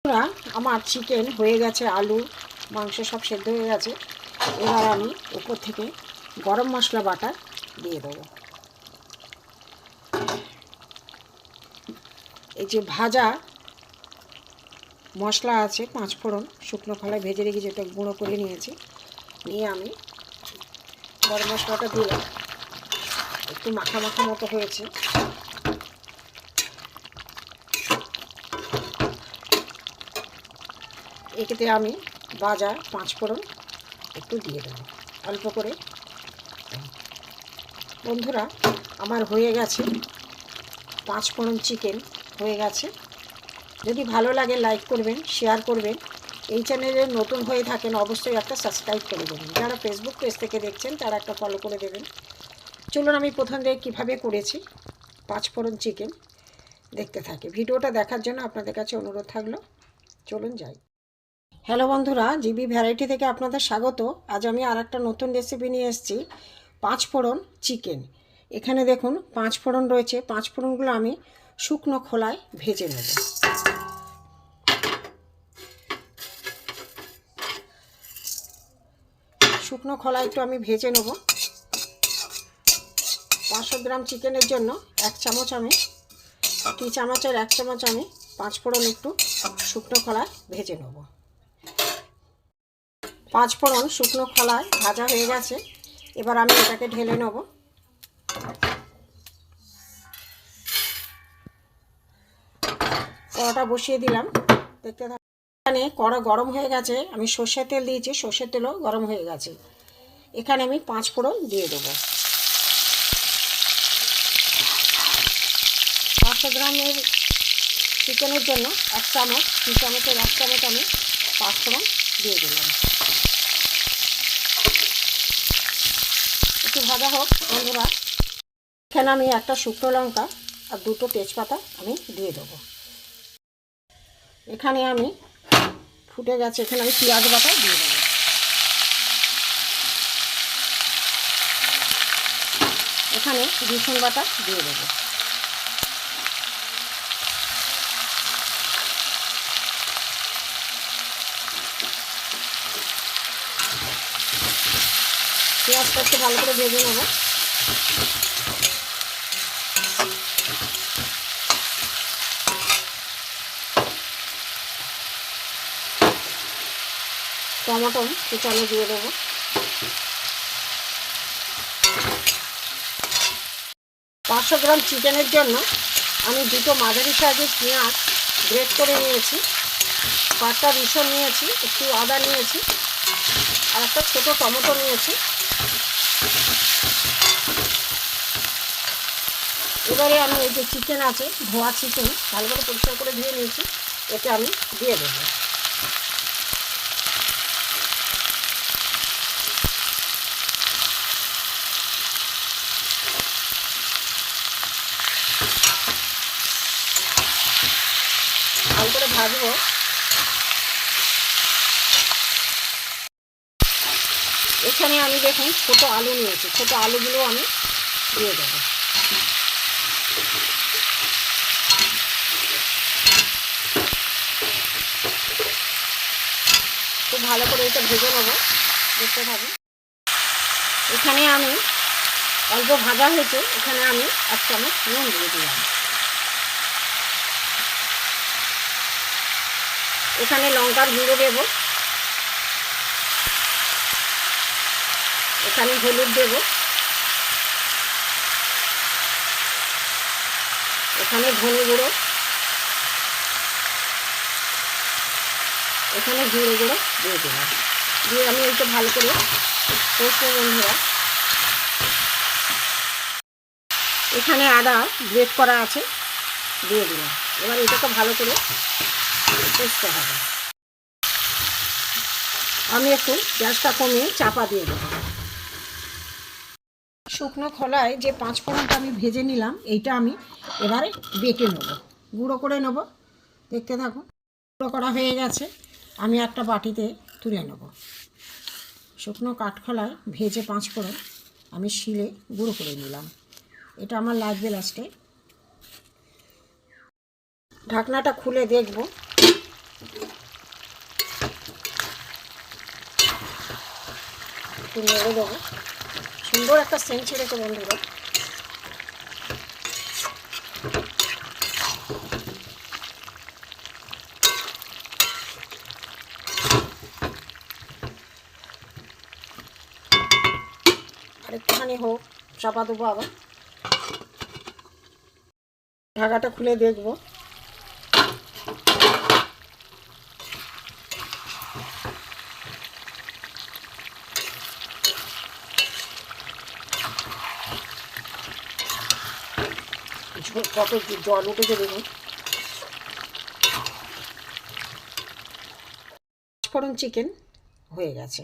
বন্ধুরা, আমার চিকেন হয়ে গেছে, আলু মাংস সব সেদ্ধ হয়ে গেছে। এবার আমি উপর থেকে গরম মশলা বাটা দিয়ে দেবো। এই যে ভাজা মশলা আছে, 5 ফোড়ন শুকনো খোলায় ভেজে রেখে যেটা গুঁড়ো করে নিয়েছি, নিয়ে আমি গরম মশলাটা দিলাম। একটু মাখা মাখা মতো হয়েছে। এতে আমি ভাজা 5 ফোড়ন একটু দিয়ে দেবো অল্প করে। বন্ধুরা, আমার হয়ে গেছে 5 ফোড়ন চিকেন হয়ে গেছে। যদি ভালো লাগে লাইক করবেন, শেয়ার করবেন। এই চ্যানেলে নতুন হয়ে থাকেন অবশ্যই একটা সাবস্ক্রাইব করে দেবেন। যারা ফেসবুক পেজ থেকে দেখছেন তারা একটা ফলো করে দেবেন। চলুন আমি প্রথম থেকে কীভাবে করেছি 5 ফোড়ন চিকেন দেখতে থাকি। ভিডিওটা দেখার জন্য আপনাদের কাছে অনুরোধ থাকলো। চলুন যাই। হ্যালো বন্ধুরা, জিবি ভ্যারাইটি থেকে আপনাদের স্বাগত। আজ আমি আর একটা নতুন রেসিপি নিয়ে এসেছি, 5 ফোড়ন চিকেন। এখানে দেখুন 5 ফোড়ন রয়েছে। 5 ফোড়নগুলো আমি শুকনো খোলায় ভেজে নেব। শুকনো খোলায় একটু আমি ভেজে নেব। 500 গ্রাম চিকেনের জন্য 1 চামচ আমি টি চামচের 1 চামচ আমি 5 ফোড়ন একটু শুকনো খোলায় ভেজে নেব। 5 ফোড়ন শুকনো খোলায় ভাজা হয়ে গেছে। এবার আমি এটাকে ঢেলে নেব। কড়াটা বসিয়ে দিলাম, দেখতে থাকুন। এখানে কড়া গরম হয়ে গেছে। আমি সর্ষের তেল দিয়েছি, সর্ষের তেলও গরম হয়ে গেছে। এখানে আমি 5 ফোড়ন দিয়ে দেবো। 500 গ্রামের চিকেনের জন্য 1 চামচ, 2 চামচের 1 চামচ আমি 5 ফোড়ন দিয়ে দিলাম। একটু ভাজা হোক বন্ধুরা। এখানে আমি একটা শুকনো লঙ্কা আর 2টো তেজপাতা আমি দিয়ে দেবো। এখানে আমি ফুটে গেছে, এখানে আমি পেঁয়াজ বাটা দিয়ে দেবো। এখানে রসুন বাটা দিয়ে দেবো। পেঁয়াজটা একটু ভালো করে ভেজে নেব। টমেটো কুচানো দিয়ে দেবো। পাঁচশো গ্রাম চিকেনের জন্য আমি 2টো মাঝারি সাইজের পেঁয়াজ গ্রেট করে নিয়েছি, 5টা রসুন নিয়েছি, একটু আদা নিয়েছি আর একটা ছোটো টমেটো নিয়েছি। এবারে আমি এই যে চিকেন আছে, ধোয়া চিকেন ভালো করে পরিষ্কার করে ধুয়ে নিয়েছি, এতে আমি দিয়ে দেবো। ভালো করে ভাজবো। এখানে আমি দেখুন ছোটো আলু নিয়েছি, ছোটো আলুগুলো আমি দিয়ে দেবো। খুব ভালো করে এটা ভেজে নেবো, দেখতে থাকুন। এখানে আমি অল্প ভাজা হয়েছে, এখানে আমি 1 চামচ নুন দিয়ে দিলাম। এখানে লঙ্কার গুঁড়ো দেব, এখানে হলুদ দেব, এখানে ধনে গুঁড়ো, এখানে জিরে গুঁড়ো দিয়ে দিলাম। দিয়ে আমি একটু ভালো করে কষবো বন্ধুরা। এখানে আদা গ্রেট করা আছে, দিয়ে দিলাম। এবার এটাকে ভালো করে কষতে হবে। আমি একটু গ্যাসটা কমিয়ে চাপা দিয়ে দেবো। শুকনো খোলায় যে 5 ফোড়নটা আমি ভেজে নিলাম, এইটা আমি এবারে বেটে নেব, গুঁড়ো করে নেব। দেখতে থাকুন। গুঁড়ো করা হয়ে গেছে, আমি একটা বাটিতে তুলে নেব। শুকনো কাঠখোলায় ভেজে 5 ফোড়ন আমি শিলে গুঁড়ো করে নিলাম। এটা আমার লাগবে লাস্টে। ঢাকনাটা খুলে দেখব একটু নেড়ে দেবো। সুন্দর একটা সেন্ট ছেড়েছে বন্ধুরা। আরেকটুখানি হোক, চাপা দেবো আবার। ঢাকাটা খুলে দেখবো। কত জল উঠেছে দেখুন। পাঁচফোড়ন চিকেন হয়ে গেছে।